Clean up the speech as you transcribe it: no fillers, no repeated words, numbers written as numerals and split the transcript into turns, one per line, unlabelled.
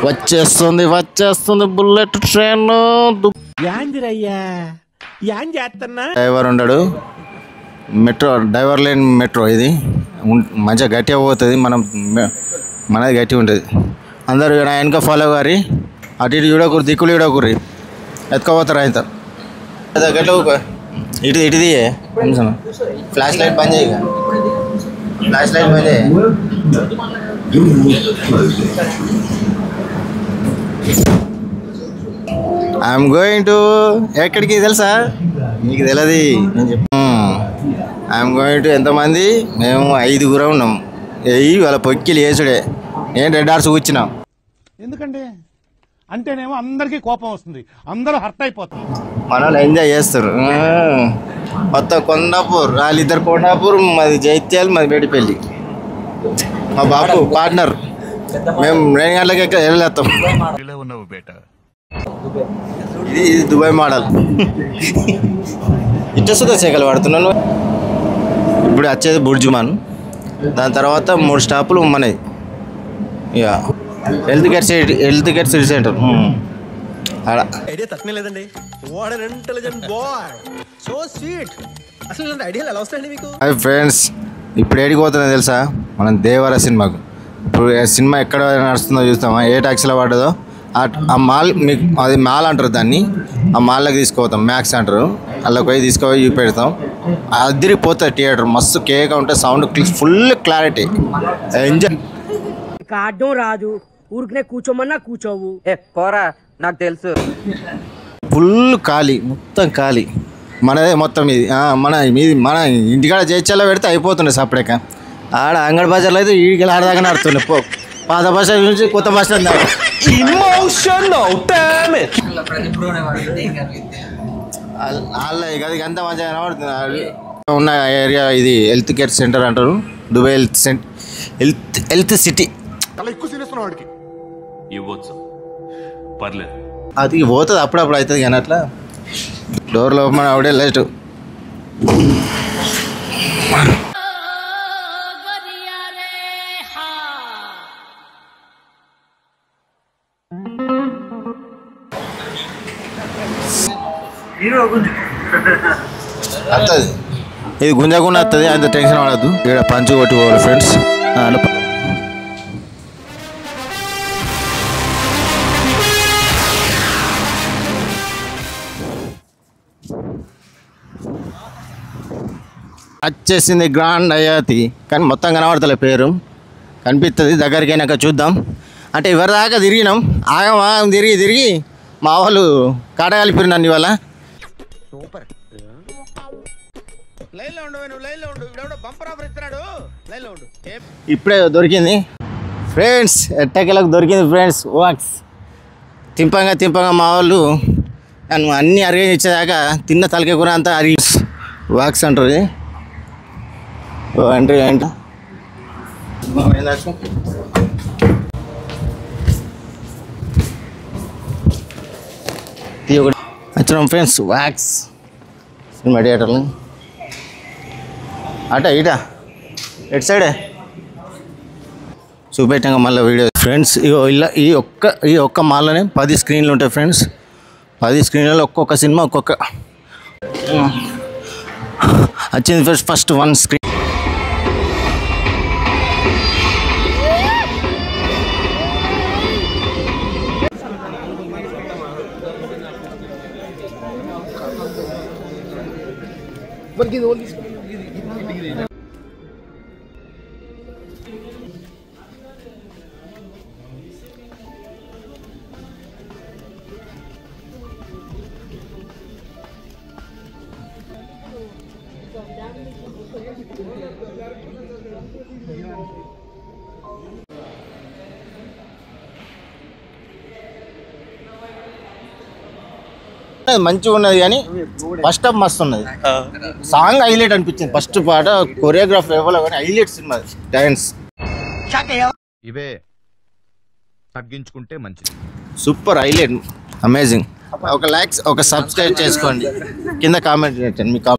వచ్చేస్తుంది వచ్చేస్తుంది bullet train. Driver ఉన్నాడు, మెట్రో డ్రైవర్ లేని మెట్రో ఇది. మంచిగా గట్టిగా పోతుంది, మనది గట్టిగా ఉంటుంది. అందరూ వెనక ఫాలో గారి అటు ఇటు చూడకూరు, దిక్కులు చూడకూరి, ఎత్తుకోపోతారు ఆయన. గట్ల ఇటు ఇటుది ఫ్లాష్ లైట్ బంద్ చేయ, ఫ్లాష్ లైట్ బంద్ చేయ. ఐఎమ్ గోయింగ్ టు ఎక్కడికి తెలుసా మీకు తెలియదు నేను చెప్పు. ఐఎమ్ గోయింగ్ టు ఎంతమంది, మేము 5 ఉన్నాం. వాళ్ళ పొక్కిలు వేసుడే, నేను రెడ్ హార్స్ కూర్చున్నాం.
ఎందుకంటే అంటేనేమో అందరికీ కోపం వస్తుంది, అందరూ హర్ట్ అయిపోతారు.
మన వాళ్ళు ఎంజాయ్ చేస్తారు. మొత్తం కొండాపూర్, వాళ్ళిద్దరు కొండాపూర్, మాది జైత్యాలు, మాది మేడిపల్లి. మా బాబు పార్ట్నర్, మేము 2 గంటలకి వెళ్ళేస్తాం. ఇది దుబాయ్ మోడల్. ఇట్టసుగా సైకిల్ వాడుతున్నాను. ఇప్పుడు వచ్చేది బుర్జుమాన్, దాని తర్వాత 3 స్టాపులు మనది. ఇక health care city centre. Hi friends, ఇప్పుడు ఏడికి పోతుందో తెలుసా? మనం దేవర సినిమాకు. ఇప్పుడు సినిమా ఎక్కడ నడుస్తుందో చూస్తామా, ఏ ట్యాక్సీలో పడ్డదో ఆ మాల్, మీకు అది మాల్ అంటారు దాన్ని. ఆ మాల్లోకి తీసుకుపోతాం, మ్యాక్స్ అంటారు. అలా పోయి తీసుకుపోయి చూపెడతాం. అదిరిపోతుంది థియేటర్, మస్తు కేక్ ఉంటుంది, సౌండ్ ఫుల్ క్లారిటీ, ఎంజాయ్.
కాడ్డం రాదు, ఊరికనే కూర్చోమన్నా కూర్చోవు.
పోరా, నాకు తెలుసు.
ఫుల్ ఖాళీ, మొత్తం ఖాళీ. మనదే మొత్తం ఇది. మన ఇంటికాడ చేర్చాలో పెడితే అయిపోతుండే సపరేక. ఆడ అంగడి బజార్లో అయితే ఈడికి ఆడదాకా నడుతుండే. పాత బస్ నుంచి కొత్త బస్ స్టాండ్ దాకా. అది అంతా మంచిగా కనబడుతుంది. ఉన్న ఏరియా ఇది హెల్త్ కేర్ సెంటర్ అంటారు, దుబాయ్ హెల్త్ సిటీ. అది పోతుంది అప్పుడప్పుడు అవుతుంది కానీ అట్లా డోర్లో ఓపెన్ ఆవిడే లేట్. వస్తుంది ఇది గుంజకుండా వస్తుంది, అంత టెన్షన్ పడద్దు. ఇక్కడ పంచు కొట్టి పోవాలి ఫ్రెండ్స్. వచ్చేసింది గ్రాండ్ హయాతి, కానీ మొత్తం కనబడతలే, పేరు కనిపిస్తుంది. దగ్గరికి అయినాక చూద్దాం. అంటే ఎవరి దాకా తిరిగినాం, ఆగం తిరిగి మా వాళ్ళు కాట కలిపిరు నన్ను ఇవాళ. సూపర్. ఇప్పుడే దొరికింది ఫ్రెండ్స్, ఎట్టకెళ్ళకు దొరికింది ఫ్రెండ్స్. వాక్స్ తింపంగా మా వాళ్ళు నన్ను అన్నీ అరేంజ్ ఇచ్చేదాకా తిన్న తలకే కూర అంతా అరిగి వాక్స్ అంటారు. ఎంట్రీ ఏంట వచ్చినాం ఫ్రెండ్స్. వాక్స్ సినిమా థియేటర్లు ఇటా ఎటు సైడే చూపెట్టాక మళ్ళీ వీడియో. ఫ్రెండ్స్ ఇలా ఈ ఒక్క మాల్లోనే 10 స్క్రీన్లు ఉంటాయి ఫ్రెండ్స్. 10 స్క్రీన్లలో ఒక్కొక్క సినిమా ఒక్కొక్క వచ్చింది. First 1 screen. మంచిగా ఉన్నది కానీ ఫస్ట్ హాఫ్ మస్తు ఉన్నది. సాంగ్ హైలైట్ అనిపించింది. ఫస్ట్ పాట కొరియోగ్రాఫ్ ఎవరో కానీ హైలైట్ సినిమా డాన్స్.
ఇవే తగ్గించుకుంటే మంచిది.
Super highlight, amazing. ఒక లైక్స్, ఒక సబ్స్క్రైబ్ చేసుకోండి, కింద కామెంట్ పెట్టండి మీ